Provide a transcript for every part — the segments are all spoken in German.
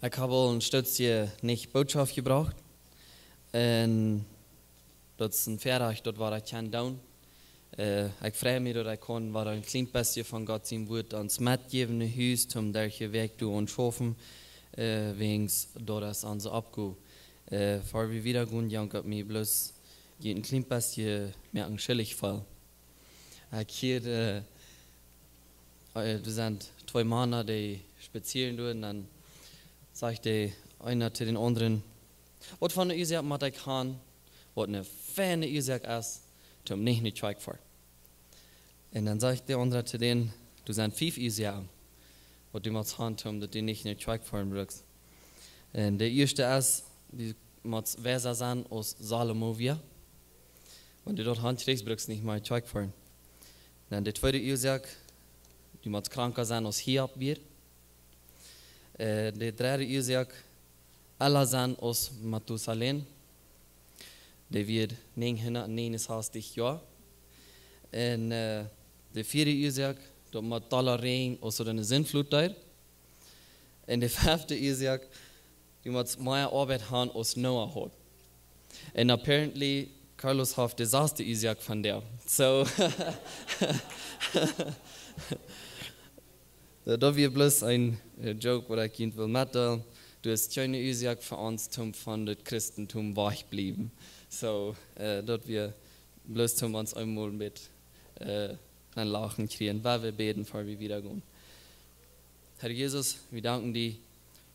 Ich habe ein Stützchen nicht Botschaft gebraucht. Und dat is een verjaardag, dat waar ik kan doen. Ik vreeg me dat ik kon waar een klein beetje van God zijn woord ons metgeven in huis, om daar je werk te ontschoffen, wegens dat is onze opgave. Voor we weer gaan, jank op mij bloos je een klein beetje meer een schillig val. Ik hier, er zijn 2 mannen die spazieren doen, en dan zegt de einer zu den anderen, wat van de Isaac moet ik gaan, wat een fijne Isaac is, om niet naar Tjijk voor. En dan zegt de andere zu denen, du zijn 5 Isaac, wat du moet gaan, om dat die niet naar Tjijk voor brugst. En de eerste is, die moet wijzer zijn als Salomovia, want die dort handkrijgt, brugst niet meer Tjijk voor. En de tweede Isaac, die moet kranker zijn als Hiob weer. De derde Isaac, Allah zijn als Matusalem. Die wird 969 Jahre. En de vierde Isaac, dat moet tolereren als een zinvloed daar. En de vijfde Isaac, die moet meer arbeid hebben als Noah had. En apparently, Carlos heeft de zesde Isaac van der. So, dat wird bloß ein Joke, wat ik kind wil mitteilen. Du hast keine Isaac für uns, um von dem Christentum wach bleiben. So, dort wir bloß zum uns einmal mit ein Lachen kriegen, weil wir beten, bevor wir wieder gehen. Herr Jesus, wir danken dir,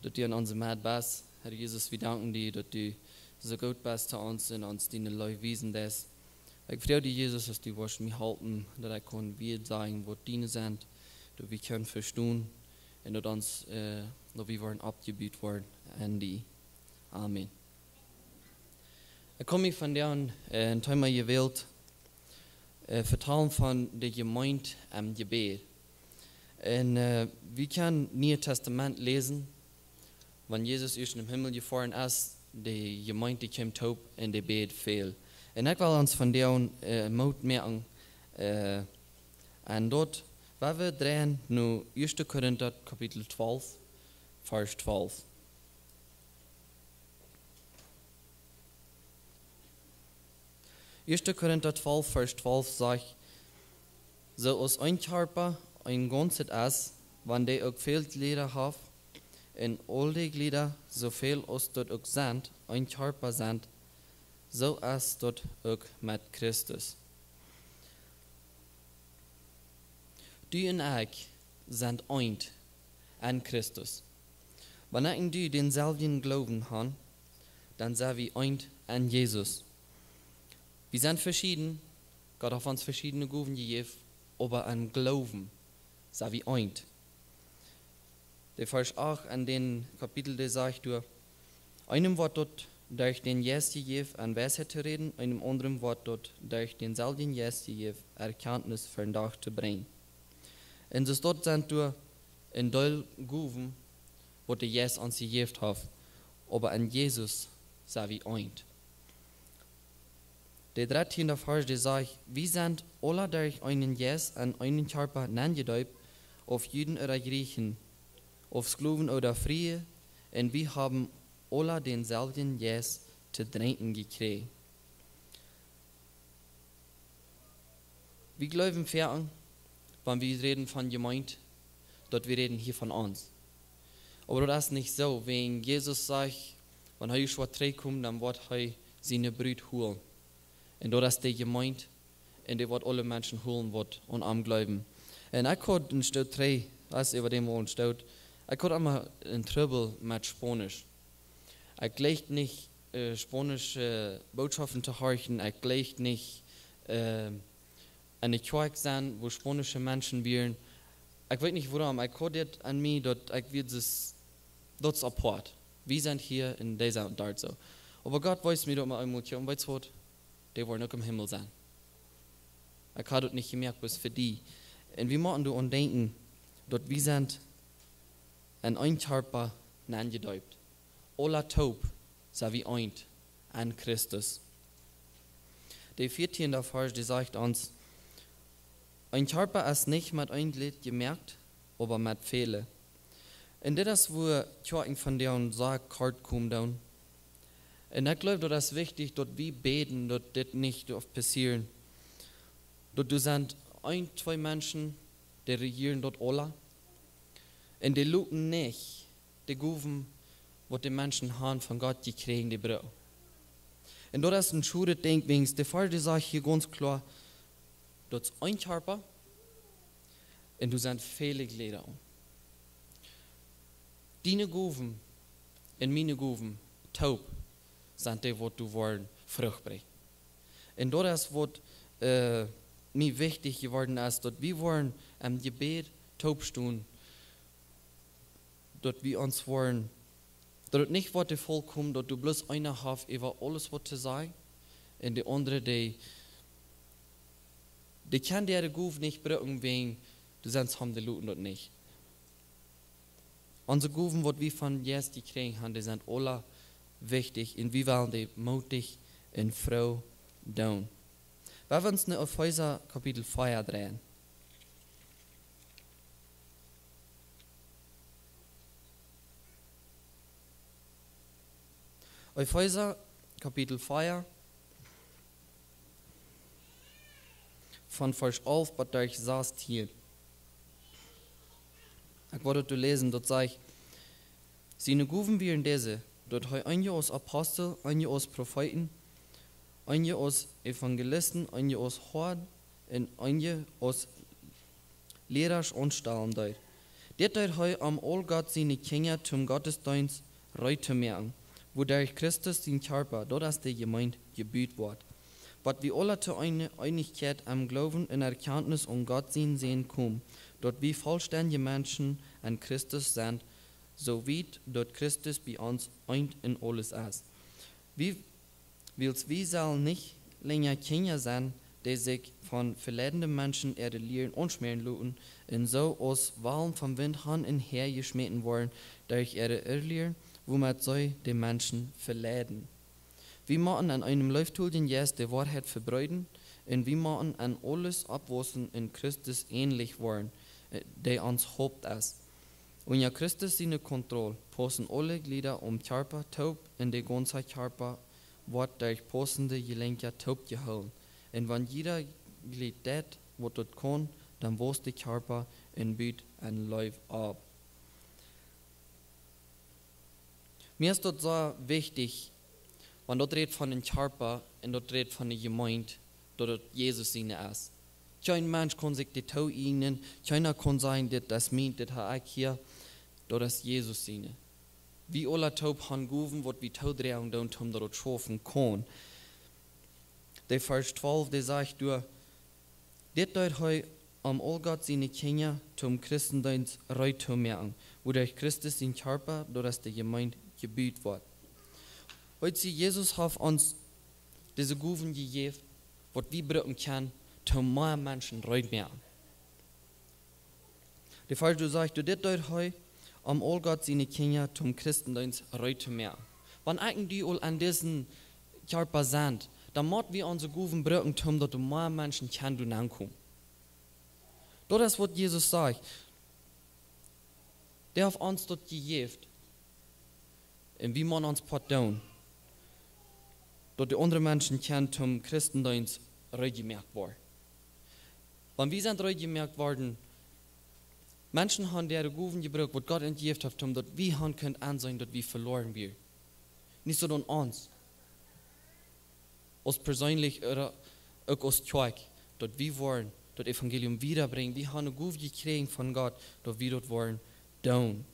dass du in unserem Mad bist. Herr Jesus, wir danken dir, dass du so gut bist zu uns und uns deine Leute wiesen lässt. Ich freue dich, Jesus, dass du mich halten, dass ich kann wir sagen, was deine sind, dass wir können verstehen und dass uns, dass wir wollen abgebaut worden an die. Amen. Ich komme von der ein Thema gewählt, vertrauen von der Gemeinde am Gebet. Und wir können Neue Testament lesen, wenn Jesus erst im Himmel gefahren ist, die Gemeinde kommt taub und der Bet fehlt. Und ich will uns von der Mut merken, und dort, weil wir drehen, nur 1. Korinther Kapitel 12, Vers 12. Eerste Korinther 12, Vers 12 sagt, so als ein Körper ein Ganzes ist, wenn der auch viel Glieder hat, und all die Glieder, so viel als dort auch sind, ein Körper sind, so ist dort auch mit Christus. Du und ich sind eint an Christus. Wenn ich und du denselben Glauben haben, dann sind wir eint an Jesus. Wir sind verschieden, Gott hat uns verschiedene Gaben gegeben, aber an Glauben sind wir eint. Der Vers 8 an den Kapitel, der sagt, einem Wort dort durch den Jesus gegeben, an Weisheit zu reden, einem anderen Wort dort durch denselben Jesus gegeben, Erkenntnis für den Tag zu bringen. Und das dort sind in Teil Gaben, wo der Jesus uns gegeben hat, aber an Jesus sind wir eint. Der 13. Vers, der sagt, wir sind alle durch einen Jesus an einen Körper angedeutet, auf Juden oder Griechen, auf Sklaven oder Freie, und wir haben alle denselben Jesus zu trinken gekriegt. Wir glauben fern, wenn wir reden von Gemeinde, dort wir reden hier von uns. Aber das ist nicht so, wenn Jesus sagt, wenn er Joshua 3 kommt, dann wird er seine Brüder holen. Und das ist die Gemeinde, und die wird alle Menschen holen wird und am Glauben. Und ich hatte in Stadt 3, das ist über dem Wohnen steht, ich hatte immer einen Trouble mit Spanisch. Ich gleich nicht spanische Botschaften zu hören, ich gleich nicht eine Kirche sein, wo spanische Menschen wären. Ich weiß nicht warum, ich hatte an mir, dass ich wird das dort support. Wir sind hier in dieser und dort so. Aber Gott weiß mir doch mal einmal, und weißt du was? Die wollen auch im Himmel sein. Ich habe das nicht gemerkt, was für die. Und wir machen da denken, dass wir sind an ein Körper angedeutet. Alle taub sind wir eint an Christus. Der 14. Vers, der sagt uns, ein Körper ist nicht mit ein Glied gemerkt, aber mit Fehler. En dit is waar tjoing van die zaak kort komt dan. En ik geloof dat het wichtig dat we beten, dat dit niet passieren. Dat er zijn 1, 2 Menschen, die regieren dort alle. En die lukken nicht, die geven wat die Menschen haben von Gott gekregen, die brauchen. Und das ist ein schönes Ding, wegen der Fall, die sagt hier ganz klar, das ist ein Körper und du sind viele Glieder. Deine Guven und meine Guven, taub, sind die, was du wollen, Frucht bringen. Und das ist, was mir wichtig geworden ist, dass wir wollen am Gebet taub stehen, dass wir uns wollen, dass es nicht was vollkommen, dass du bloß einer hast über alles, was zu sagen, und die andere, die kann der Guf nicht brauchen, wegen du sonst haben die Leute das nicht. Unsere Guven, was wir von Jesus gekriegt haben, die sind alle wichtig und wir wollen die mutig und froh tun. Wir wollen uns auf Epheser Kapitel 4 drehen. Epheser Kapitel 4 von Vers 11 bis durch 16. Ich wollte lesen, dort sage ich, seine Guven wären diese, dort heu einige aus Apostel, einige aus Propheten, einige aus Evangelisten, einige aus Horden und einige aus Lehrers und Stahlen dort. Der dort heu am Allgott seine Kinder zum Gottesdienst reute merken, wo durch Christus den Körper, dort ist die Gemeinde gebüht wird. Was wir alle zu einer Einigkeit am Glauben in Erkenntnis und Gott sehen kommen, dort wir vollständige Menschen an Christus sind, so wie dort Christus bei uns eint in alles ist. Wir sollen nicht länger Kinder sein, die sich von verletzenden Menschen erlieren und schmieren lassen, und so aus Wahlen vom Wind han und her geschmeten worden, durch ihre Irrlehren, womit sie die Menschen verleiden. Wir machen an einem Lauftool den Jesus die Wahrheit verbreiten, und wir machen an alles abwaschen in Christus ähnlich worden, der uns Haupt ist. Und ja Christus seine Kontrolle, passen alle Glieder Körper taub, in der ganze Körper wird durch passende Gelenke taub gehalten. Und wenn jeder Glied das, was das kann, dann weiß der Körper und büht ein Läuf ab. Mir ist das so wichtig, wenn dort redet von dem Körper und dort redet von der Gemeinde, dort Jesus seine ist. Kein Mensch kann sich die Tau ihnen, keiner kann sagen, dass das meint, das hat ich hier, dort ist Jesus seine. Wie alle taub haben gerufen, was wir Tau drehen und um dort schaffen kann. Der Vers 12, der sagt, das dort heu am Allgott seine Kinder zum Christendienst reut zu merken, wo durch Christus den Körper, dort ist die Gemeinde gebüht wird. Heute sie Jesus hat uns diese Guven gegeben, was wir brauchen können, zum mehr Menschen reut merken. Der Fall, du sagst, du das dort heu am Allgott seine Kinder zum Christendienst reut zu merken. Wenn eigentlich die an diesen Körper sind, dann müssen wir unsere Guven brauchen, um dass mehr Menschen können ankommen. Das ist, was Jesus sagt. Der hat uns dort gegeben. Und wir müssen uns pardon, dass die anderen Menschen zum Christendienst gemerkt worden. Wenn wir sind gemerkt worden, Menschen haben die Guven gebraucht, was Gott entgeben hat, dass wir haben können ansehen, dass wir verloren werden. Nicht so an uns. Als persönlich oder auch als Zweig, dass wir wollen, das Evangelium wiederbringen. Wir haben eine Guve gekriegt von Gott, dass wir dort wollen, tun.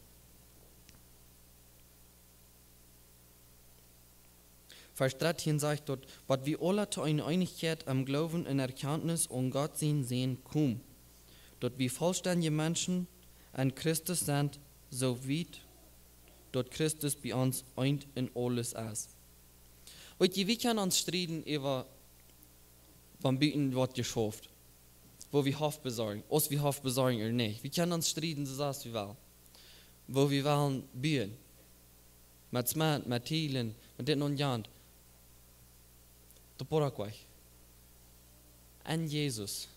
Vers 13 sagt dort, was wir alle zu einer Einigkeit am Glauben in Erkenntnis und Gott sehen kommen. Dort wir vollständige Menschen an Christus sind, so wie dort Christus bei uns eint in alles ist. Heute, wir können uns streiten über, wann Bieten wird geschafft, wo wir Hoff besorgen, ob wir Hoff besorgen oder nicht. Wir können uns streiten, so sagst wie wollen, wo wir wollen bieten, mit Smat, mit Thielen, mit den und Jant. Der Paraguay. An Jesus,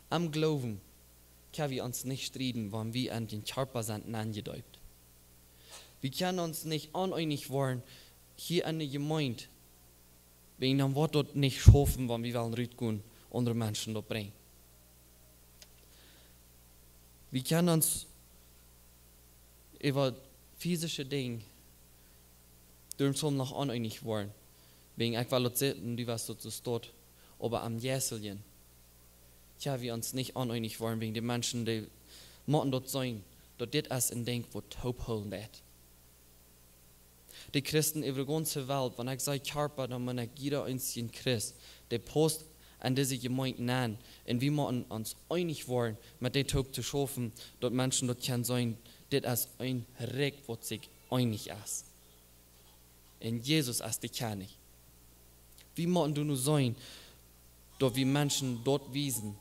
am Glauben, können wir uns nicht streiten, wenn wir an den Körper sind angedeutet. Wir können uns nicht uneinig werden, hier an der Gemeinde, wegen dem Wort dort nicht schaffen, wenn wir wollen rausgehen, andere Menschen dort bringen. Wir können uns über physische Dinge durch so noch uneinig werden, wegen Qualitäten, die was dort steht, aber am Jäselchen, können wir uns nicht uneinig werden, wegen den Menschen, die müssen dort sein, dort das in Denk, wo Taub holen wird. Die Christen über die ganze Welt, wenn ich sage Körper, dann meine ich jeder einzelne Christ, der Post an diese Gemeinde nennen, und wir müssen uns einig werden, mit dem Taub zu schaffen, dort Menschen dort können sein, das ist ein Recht, was sich einig ist. In Jesus ist die Kerne. Wie müssen du nur sein, dort wie Menschen dort wiesen,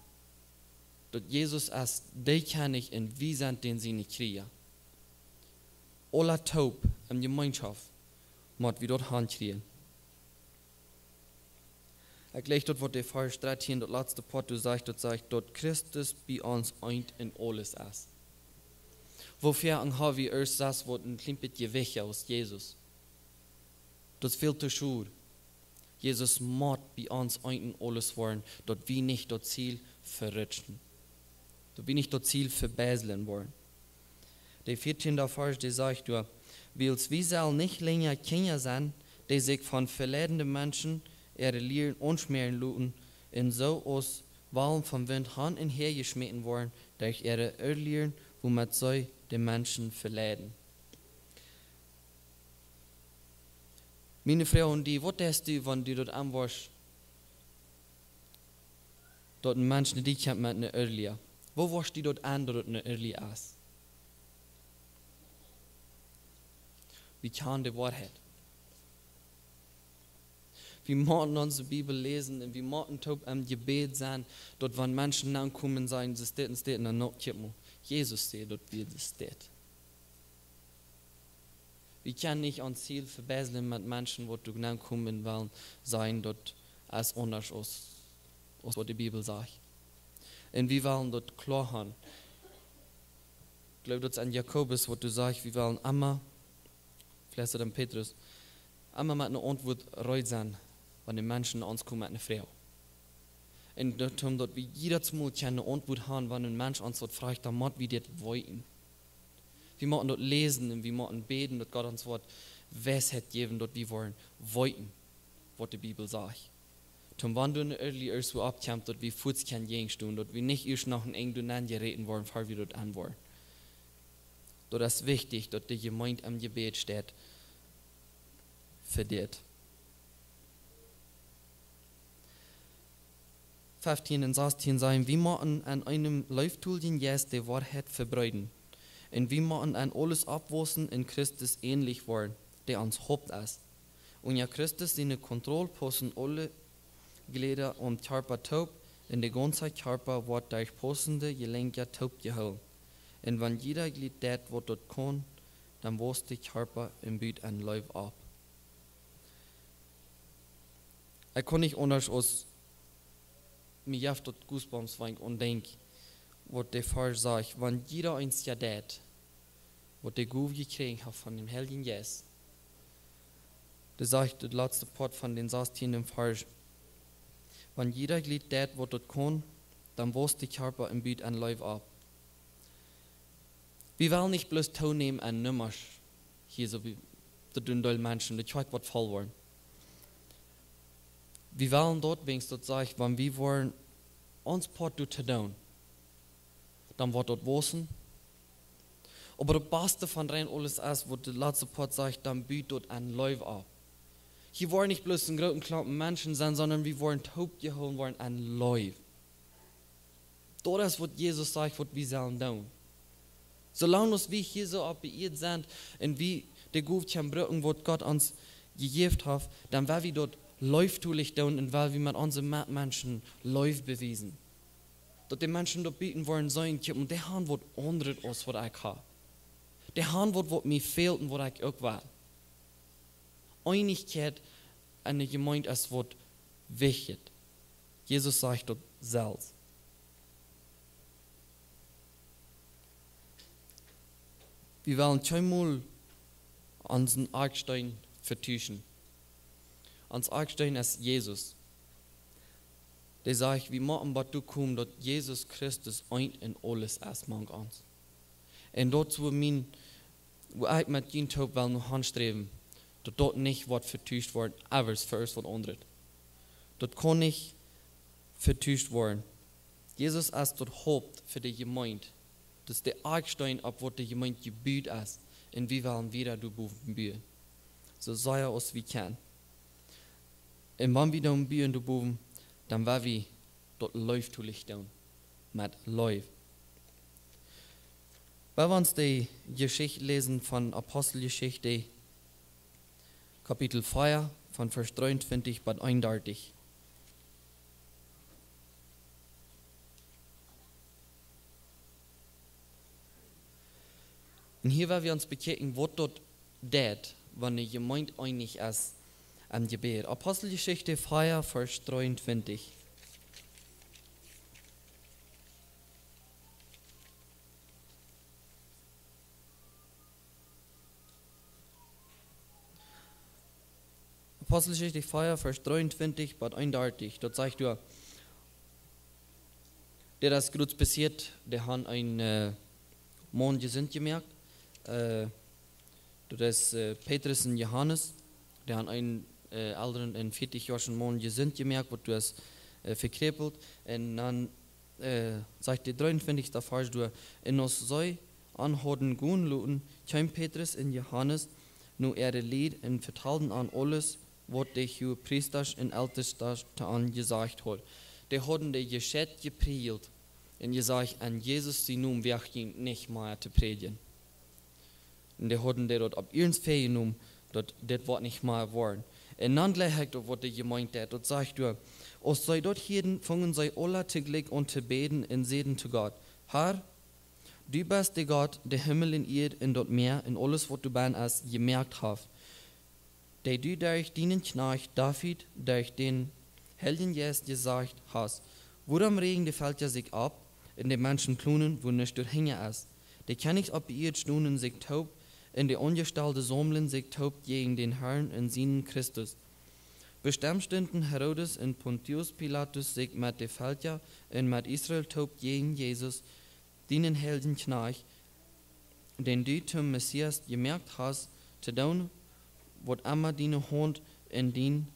dort Jesus ist der Kerne und wir sind den sie nicht kriegen. Alle Taub in der Gemeinschaft, muss wir dort hinkriegen. Ich lege dort, wo der Vers 13, dort letzte Part, du sagst, dort Christus bei uns eint in alles ist. Wofür haben wir erst das, wo ein klein bisschen weg aus Jesus? Das fehlt zu schur. Jesus muss bei uns eint in alles worden, dort wir nicht das Ziel verrutschen. Dort wir nicht das Ziel verbesseln wollen. Der 14. Vers, der sagt, weil wir sollen nicht länger Kinder sein, die sich von verletzenden Menschen ihre Lehren unschmieren lassen, und so aus Wallen vom Wind Hand und her geschmitten worden, durch ihre Irrlehren, womit sie die Menschen verleiten. Meine Frau und die, was denkst du, wenn du dort anwarst, dort ein Mensch, die kennt mit einer Irrlehre? Wo warst du dort an, dort eine Irrlehre ist? Wie kann die Wahrheit? Wir müssen unsere Bibel lesen und wir müssen top am Gebet sein, dort wenn Menschen ankommen und sagen, das steht und dann noch Jesus steht dort, wie das steht. Wir können nicht ein Ziel verbessern mit Menschen, die dort ankommen wollen, sein dort als anders aus was die Bibel sagt. Und wir wollen dort klar haben. Ich glaube, dort an Jakobus, wo du sagst, wir wollen immer, vielleicht an Petrus, immer mit einer Antwort reut sein, wenn die Menschen uns kommen mit einer Frau. Und dort wie jedes Mal eine Antwort haben, wenn ein Mensch uns dort fragt, dann muss wir das wollen. Wir müssen dort lesen und wir müssen beten, dass Gott uns Wort Weisheit geben, dort wir wollen, was die Bibel sagt. Und wenn du eine early erst so abkommst, dort wir Fuß kann gehen, dort wir nicht erst nach einem engen Dunan reden wollen, bevor wir dort an wollen. Dort ist wichtig, dass die Gemeinde am Gebet steht, für das. 15 und 16 sagen, wir müssen an einem Läuftulien jetzt die Wahrheit verbreiten. Und wir müssen an alles abwaschen in Christus ähnlich werden, der uns Haupt ist. Und ja, Christus seine Kontrollposten alle Glieder und Körper taub, in der ganze Körper wird durch passende Gelenke taub gehalten. Und wenn jeder Glied das, was dort kann, dann wäscht der Körper im Bild ein Leib ab. Ich kann nicht anders als mir jaft dort Goosebumps wein und denk, was der Vers sagt, wenn jeder eins ja das, was der Guf gekriegt hat von dem Heiligen Geist, das sagt der letzte Part von den 16. Vers, wenn jeder Glied das, was dort kann, dann wäscht der Körper im Bild ein Leib ab. Wir wollen nicht bloß teilnehmen an Nummers, hier so wie die dünnen Menschen, die Zeug wird voll wollen. Wir wollen dort, wenn es dort sagt, wenn wir wollen, uns Part zu tun, dann wird dort waschen. Aber das Beste von rein alles ist, wo der letzte Part sagt, dann bietet dort ein Leib ab. Hier wollen nicht bloß ein großen Klumpen Menschen sein, sondern wir wollen taub geholt worden ein Leib. Das ist, was Jesus sagt, was wir sollen tun. Solange wir hier so abbeirrt sind und wie der Guf kann brücken, was Gott uns gegeben hat, dann werden wir dort läuftulich tun und weil wir mit unseren Menschen läuft bewiesen. Dass die Menschen dort bieten wollen sollen, und der haben was anderes aus, was ich habe. Der haben was mir fehlt und was ich auch will. Einigkeit an der Gemeinde ist was wichtig. Jesus sagt dort selbst. wir wollen zweimal unseren Argstein vertüchen. Ans Argstein ist Jesus. Der sagt, wie machen wir du kommen, dass Jesus Christus ein in alles erstmal uns. Und dort, wo ich mit ihnen taub will noch anstreben, dass dort nicht was vertuscht wird, aber für uns von anderen. Dort kann nicht vertuscht werden. Jesus ist dort Haupt für die Gemeinde. Das ist der Argstein, ab wo die Gemeinde gebaut ist. Und wir wollen wieder du bauen. So sei er uns wie kann. Und wenn wir dann bauen, du bauen, dann war wir dort läuft Licht down. Mit läuft. Wenn wir uns die Geschichte lesen von Apostelgeschichte, Kapitel 4, von Vers 23 bis 31. Und hier werden wir uns bekehren, was dort tät, wenn die Gemeinde einig ist am Gebet. Apostelgeschichte 4, Vers 23. Apostelgeschichte 4, Vers 23 bis 31. Dort sagt er, der das gerade passiert, der hat einen Mann gesinnt gemerkt. Das ist Petrus und Johannes. Der hat einen älteren, einen 40-jährigen Mann gesinnt gemerkt, wo du es verkrepelt. Und dann sagt der 23. Vers, du, in uns sei anhoden guen luten, kein Petrus und Johannes, nur er Lied und vertalten an alles, was der hohe Priester in Ältester angesagt hat. Der haben die Geschäft gepredigt und gesagt, an Jesus sie nun wirklich nicht mehr zu predigen. Und die haben die dort ab ihren Fähig genommen, dort das Wort nicht mehr waren. Und dann gleich dort, was die gemeint hat, dort sagt er, aus sei dort jeden fangen sei alle täglich und zu beten und sehen zu Gott. Herr, du bist der Gott, der Himmel und Erde und dort Meer und alles, was du bei hast, gemerkt hast. Der du durch deinen Knecht David, durch den Helden Jesus gesagt hast, worum regen die fällt ja sich ab, in den Menschen klunen, wo nicht dort hängen ist. Der kann nicht ab ihr stunden sich taub, in der ungestallte Sommeln sich taub gegen den Herrn und seinen Christus. Bestimmt stünden Herodes und Pontius Pilatus sich mit der Faltja und mit Israel taub gegen Jesus, den Helden Knecht, den du zum Messias gemerkt hast, zu tun, was immer deine Hand in den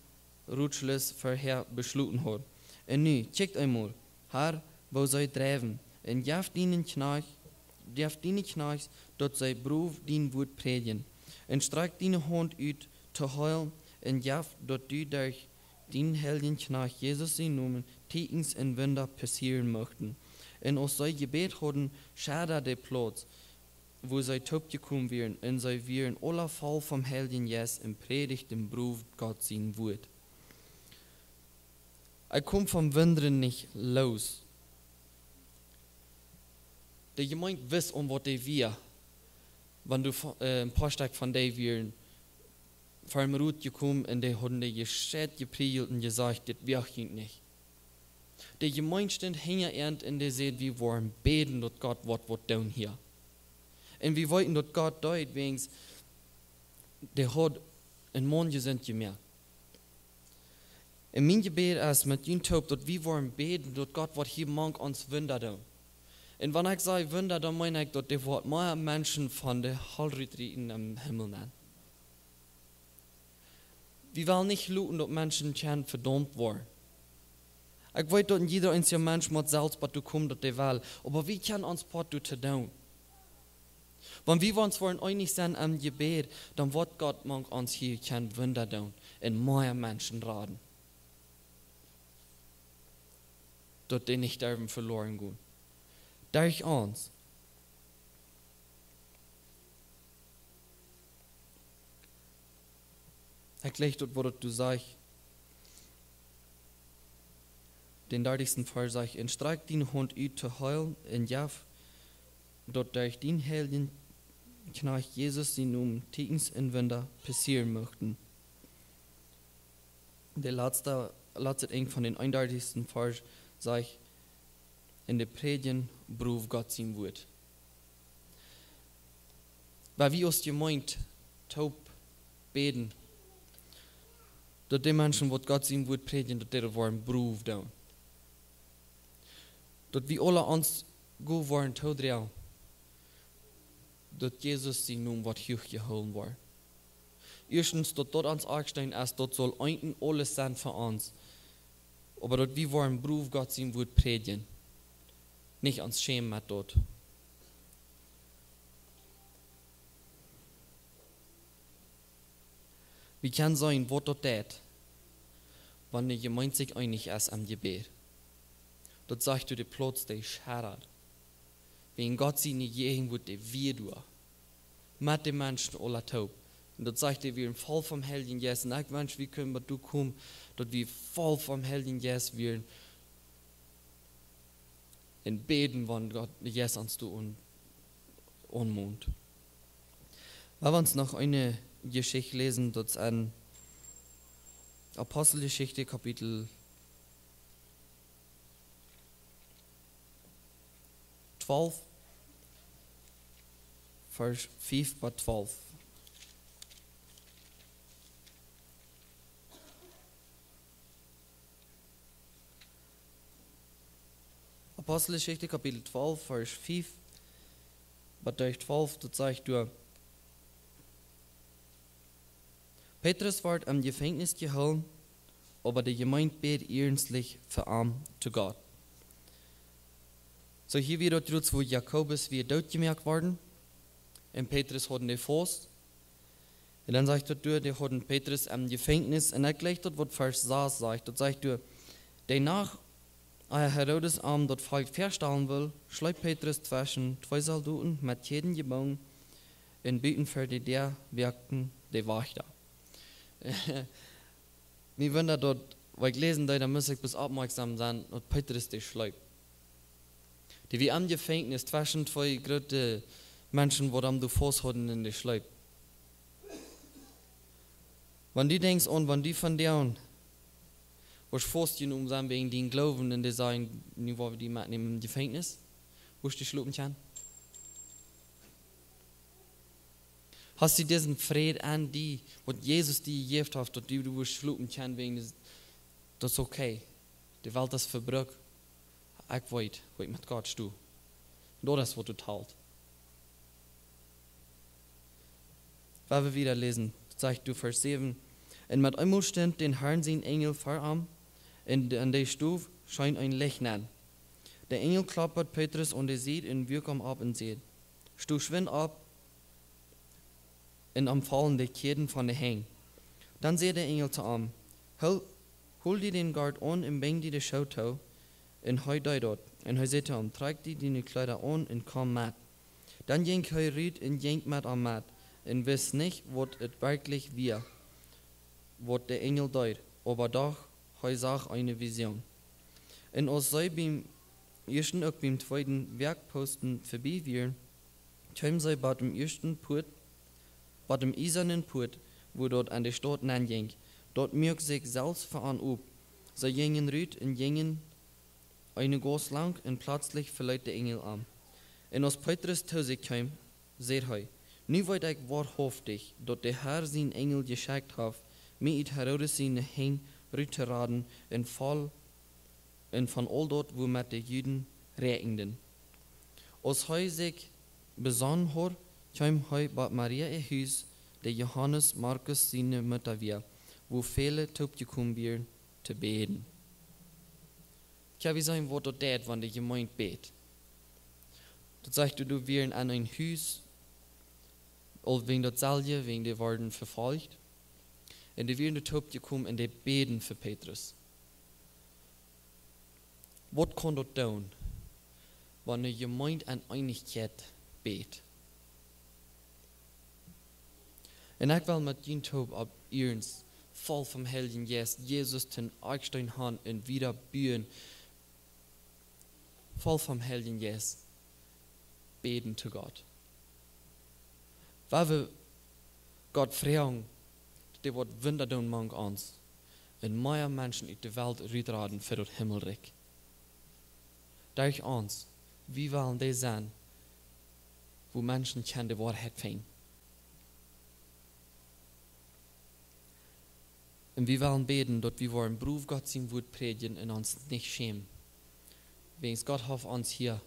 Rutschles vorher beschlossen hat. Und nu, checkt einmal, Herr, wo sei treiben, und jaft deinen Knecht, dort sei Beruf den Wort predigen, und streck deine Hand ut zu heulen, und jaft dort du durch den Helden Knecht Jesus sie nomen, Tekens und Wunder passieren möchten. Und aus sei Gebet haben, schade der Platz, wo sei taub gekommen wären, und sei wären aller Fall vom Helden Jesus im Predigt im Beruf Gott sein Wort. Kommt vom Wundern nicht los. Die Gemeinde wisst was die wir, wenn du ein paar Stück von der wären, vor allem Ruth gekommen und die haben die gescheit gepredigt und gesagt, das wirkt nicht. Die Gemeinde steht hinterher und die sagt, wir wollen beten, dass Gott was tun hier. Und wir wollten, dass Gott deut, wegen der hat einen Mann gesinnt gemerkt. Und mein Gebet ist mit ihnen taub, dass wir wollen beten, dass Gott was hier mag uns Wunder tun. Und wenn ich sage Wunder, dann meine ich, dass die Wort mehr Menschen von der Heilretriten im Himmel nennen. Wir wollen nicht luten, dass Menschen verdammt werden. Ich weiß, dass jeder einzelne Mensch mit selbst was du kommst, dass der will. Aber wie kann uns was du tun? Wenn wir uns wollen einig sein am Gebet, dann wird Gott mag uns hier kein Wunder tun und mehr Menschen raten. Dass die nicht darüber verloren gehen. Durch uns. Ich lege dort, was du sagst. Den 30. Vers sag ich, und streik den Hund ut zu heulen, und jaff, dort durch den Helden Knecht Jesus sie nun Tekens und Wunder passieren möchten. Der letzte Eng von den 31. Vers sag ich, in der Predigen beruf Gott sein Wort. Weil wie aus gemeint, taub, beten, dat die Menschen, wat Gott zien wordt predigen, dat die waren beroef doen. Dat we alle ons goed waren toedreeuwen. Dat Jezus sie nun wat hoog geholen war. Erstens, dat ons aangestaan is, dat zal einten alles zijn voor ons. Aber dat we waren beroef Gott zien wordt predigen. Nicht ans schämen met dat. Wie kann sein, wat dat deed, wanneer je meint sich einig ist am Gebet. Dat sagt du de Platz, der scherat. Wenn Gott sie nicht jeden wird, der wir du. Mit den Menschen alle taub. Und dat sagt er, wir voll vom Heiligen Geist. Und ich wünsche, wie können wir du kommen, dass wir voll vom Heiligen Geist werden. Und beten, wann Gott Jesus ans du und Mund. Wenn wir uns noch eine Geschichte lesen, das ist ein Apostelgeschichte, Kapitel 12, Vers 5 bis 12. Apostelgeschichte, Kapitel 12, Vers 5 bis 12, das sagt du, Petrus ward am Gefängnis geholen, aber die Gemeinde bet ernstlich für arm zu Gott. So hier wieder trotz, wo Jakobus wie gemerkt worden, und Petrus hatten die Fuß. Und dann sagt er, die hatten Petrus am Gefängnis, und er gleich dort, was Vers 6 sagt, dort sagt er, danach, als Herodes dort Volk verstellen will, schlägt Petrus zwischen zwei Soldaten mit jedem Gebung in Bieten für die der wirkten, die Wächter. Mir wundert dort, weil ich lesen da muss ich bis aufmerksam sein, und Petrus die schlägt. Die wie am Gefängnis zwischen zwei große Menschen, wo du Fuß hatten in die Schleip. Wenn die denkst und wenn die von denen, wo ich Fuß genommen sind, wegen den Glauben in Design, wo wir die mitnehmen im Gefängnis, wo ich die schlucken kann. Hast du diesen Frieden an die, wo Jesus die gegeben hat, dass du schlucken kann, wegen das ist okay. Die Welt ist verbrückt. Ich weiß, was mit Gott stu. Das ist, was du talt. Wenn wir wieder lesen, sagt du Vers 7. Und mit einmal stand den Herrn sein Engel vor ihm, und an der Stube scheint ein Licht an. Der Engel klappert Petrus und er sieht und wir kommen ab und sieht. Stu schwind ab und am Fallen die Ketten von der Hängen. Dann sieht der Engel zu ihm, hol dir den Gard an und bring dir die Schautau. Und hij deed dat. En hij zei hem, trek die deine Kleider an und komm mit. Dann ging hij riet und ging mit am Mat. Und wist nicht, was es wirklich war, was der Engel deed. Aber doch, hij sah eine Vision. Und als sie beim ersten und beim zweiten Werkposten vorbei waren, kamen sie bei dem ersten Port, bei dem eisernen Port, wo dort an der Stadt ging. Dort merkte sich selbst voran ab. Sie gingen riet und gingen eine Gas lang und plötzlich verleiht der Engel an. Und als Petrus zu sich kam, sagt er, nu weet ich wahrhaftig, dass der Herr sein Engel geschickt hat, mit Herodes seine Hände rüteraden und von all dort, wo mit den Juden regenden. Als er sich besann hat, kam er bei Maria ihr Haus, der Johannes Markus seine Mutter war, wo viele gekommen waren, zu beten. Ich kann wie sagen, was das tät, wenn die Gemeinde bet. Das sagt du wären an ein Haus, wegen der Salje, wegen der worden verfolgt. Und die wären dort gekommen und die beten für Petrus. Was kann das tun, wenn die Gemeinde an Einigkeit bet? Und ich will mit den Taub ab Irns, voll vom Heiligen Geist, Jesus den Eichstein haben und wieder bühen, voll vom Heiligen Geist, beten zu Gott. Weil wir Gott fragen, der wird Wunder tun mang uns, und mehr Menschen in der Welt rütraden für das Himmelreich. Durch uns, wie wollen die sein, wo Menschen die Wahrheit finden? Und wir wollen beten, dass wir wollen Beruf Gott sein Wort predigen und uns nicht schämen. Wegen Gott hat uns hier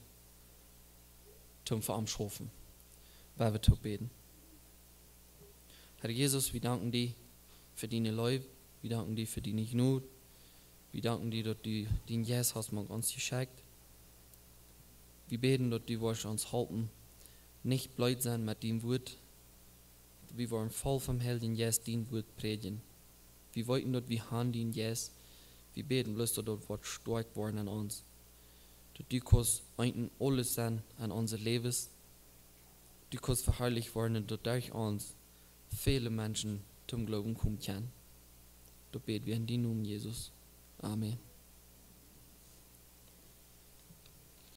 zum Verantworten. Weil wir beten. Herr Jesus, wir danken dir für deine Liebe. Wir danken dir für deine Gnade. Wir danken dir, dass du den Jesus hast mit uns geschenkt. Wir beten, dass du uns halten, nicht blöd sein mit dem Wort. Wir wollen voll vom Helden Jesus dein Wort predigen. Wir wollten, dass wir haben den Jesus. Wir beten bloß, dass das Wort stark worden an uns. Dass du kannst eigentlich alles sein an unser Leben. Du kannst verherrlicht worden, dass durch uns viele Menschen zum Glauben kommen können. Da beten wir in den Namen Jesus. Amen.